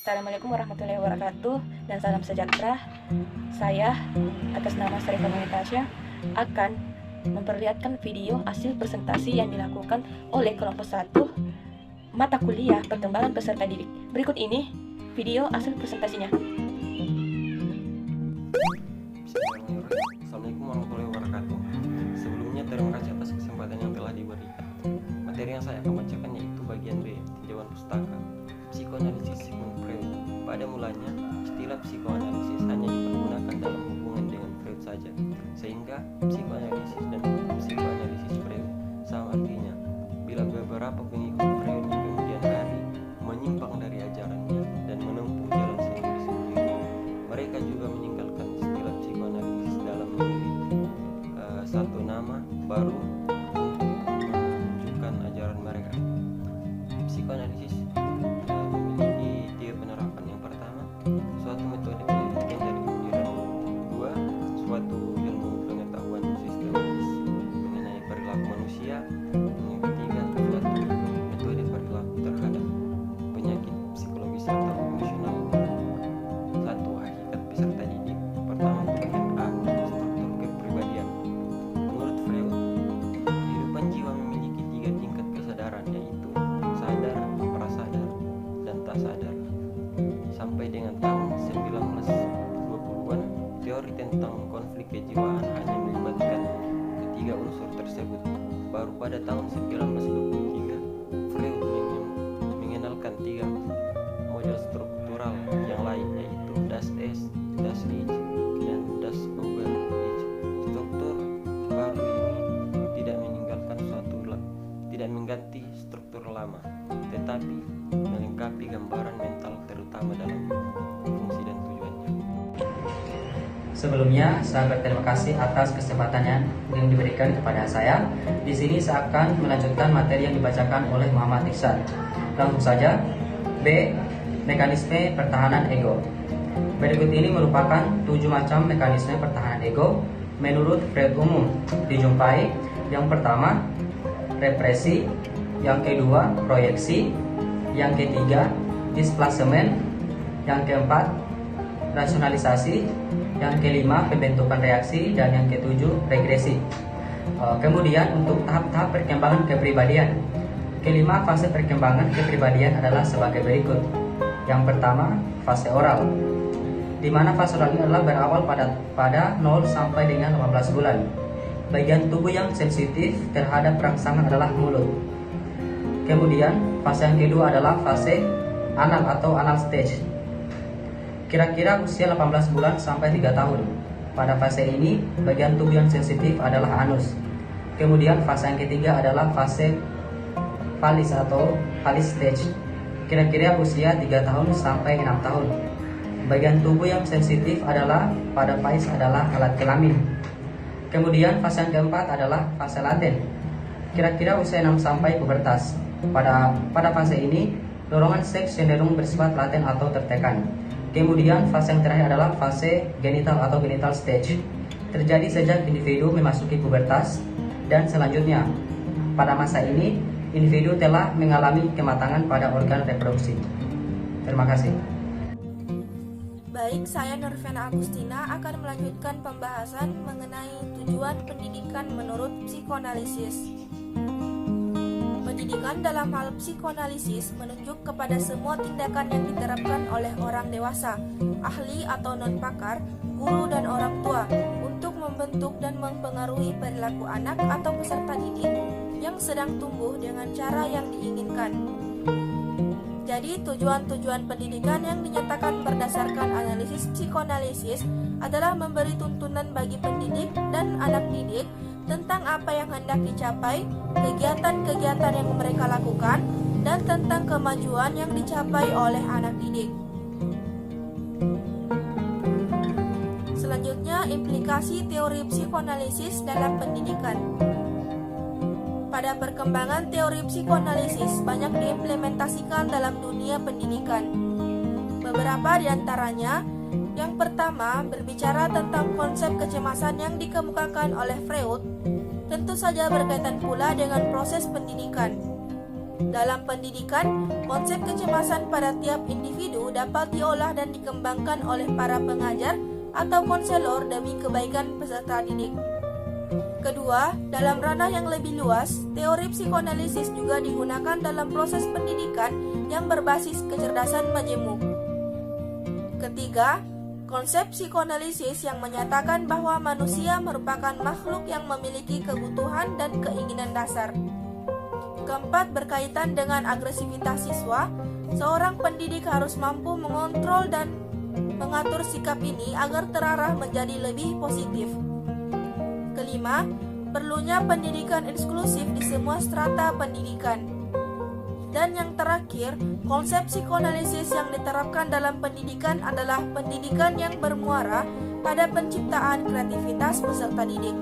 Assalamualaikum warahmatullahi wabarakatuh dan salam sejahtera. Saya atas nama Sarika Natasha akan memperlihatkan video hasil presentasi yang dilakukan oleh kelompok 1 mata kuliah perkembangan peserta didik. Berikut ini video hasil presentasinya. Assalamualaikum warahmatullahi wabarakatuh. Sebelumnya terima kasih atas kesempatan yang telah diberikan. Materi yang saya akan bacakan yaitu bagian B, tinjauan pustaka, psikoanalisis Sigmund Freud. Pada mulanya, istilah psikoanalisis hanya dipergunakan dalam hubungan dengan Freud saja, sehingga psikoanalisis dan psikoanalisis Freud sama artinya. Bila beberapa pengikut Freud di kemudian hari menyimpang dari ajarannya dan menempuh jalan sendiri-sendiri, mereka juga meninggalkan istilah psikoanalisis dalam memilih satu nama baru untuk menunjukkan ajaran mereka. Psikoanalisis memiliki 3 penerapan. Yang pertama, suatu metode penelitian dari pemikiran. 2, suatu ilmu pengetahuan sistematis mengenai perilaku manusia. Yang ketiga, suatu metode perilaku terhadap penyakit psikologis atau emosional. 1. Hakikat peserta didik. Pertama, bagian A, struktur kepribadian. Menurut Freud, kehidupan jiwa memiliki 3 tingkat kesadaran, yaitu sadar, prasadar, dan tak sadar. Sampai dengan tahun 1920-an, teori tentang konflik kejiwaan hanya melibatkan ketiga unsur tersebut. Baru pada tahun 1923, Freud mengenalkan 3 model struktural yang lain, yaitu Das Ich, Das Ich, dan Das Über-Ich. Struktur baru ini tidak mengganti struktur lama, tetapi melengkapi gambaran mental terutama dalam fungsi dan tujuannya. Sebelumnya, saya berterima kasih atas kesempatannya yang diberikan kepada saya. Di sini saya akan melanjutkan materi yang dibacakan oleh Muhammad Iksan. Langsung saja. B. Mekanisme pertahanan ego. Berikut ini merupakan 7 macam mekanisme pertahanan ego menurut Freud umum. Dijumpai yang pertama, represi, yang kedua, proyeksi, yang ketiga, displacemen, yang keempat, rasionalisasi, yang kelima, pembentukan reaksi, dan yang ketujuh, regresi. Kemudian untuk tahap-tahap perkembangan kepribadian. Kelima fase perkembangan kepribadian adalah sebagai berikut. Yang pertama, fase oral, di mana fase oral ini adalah berawal pada 0 sampai dengan 18 bulan. Bagian tubuh yang sensitif terhadap rangsangan adalah mulut. Kemudian fase yang kedua adalah fase anal atau anal stage, kira-kira usia 18 bulan sampai 3 tahun. Pada fase ini bagian tubuh yang sensitif adalah anus. Kemudian fase yang ketiga adalah fase falis atau falis stage, kira-kira usia 3 tahun sampai 6 tahun. Bagian tubuh yang sensitif adalah pada fase adalah alat kelamin. Kemudian fase yang keempat adalah fase laten, kira-kira usia 6 sampai pubertas. Pada fase ini dorongan seks cenderung bersifat laten atau tertekan. Kemudian fase yang terakhir adalah fase genital atau genital stage, terjadi sejak individu memasuki pubertas, dan selanjutnya pada masa ini individu telah mengalami kematangan pada organ reproduksi. Terima kasih. Baik, saya Nurvena Agustina akan melanjutkan pembahasan mengenai tujuan pendidikan menurut psikoanalisis. Pendidikan dalam hal psikoanalisis menunjuk kepada semua tindakan yang diterapkan oleh orang dewasa, ahli atau non-pakar, guru dan orang tua untuk membentuk dan mempengaruhi perilaku anak atau peserta didik yang sedang tumbuh dengan cara yang diinginkan. Jadi, tujuan-tujuan pendidikan yang dinyatakan berdasarkan analisis psikoanalisis adalah memberi tuntunan bagi pendidik dan anak didik tentang apa yang hendak dicapai, kegiatan-kegiatan yang mereka lakukan, dan tentang kemajuan yang dicapai oleh anak didik. Selanjutnya, implikasi teori psikoanalisis dalam pendidikan. Pada perkembangan teori psikoanalisis banyak diimplementasikan dalam dunia pendidikan. Beberapa di antaranya, yang pertama berbicara tentang konsep kecemasan yang dikemukakan oleh Freud, tentu saja berkaitan pula dengan proses pendidikan. Dalam pendidikan, konsep kecemasan pada tiap individu dapat diolah dan dikembangkan oleh para pengajar atau konselor demi kebaikan peserta didik. Kedua, dalam ranah yang lebih luas, teori psikoanalisis juga digunakan dalam proses pendidikan yang berbasis kecerdasan majemuk. Ketiga, konsep psikoanalisis yang menyatakan bahwa manusia merupakan makhluk yang memiliki kebutuhan dan keinginan dasar. Keempat, berkaitan dengan agresivitas siswa, seorang pendidik harus mampu mengontrol dan mengatur sikap ini agar terarah menjadi lebih positif. Kelima, perlunya pendidikan inklusif di semua strata pendidikan. Dan yang terakhir, konsep psikoanalisis yang diterapkan dalam pendidikan adalah pendidikan yang bermuara pada penciptaan kreativitas peserta didik.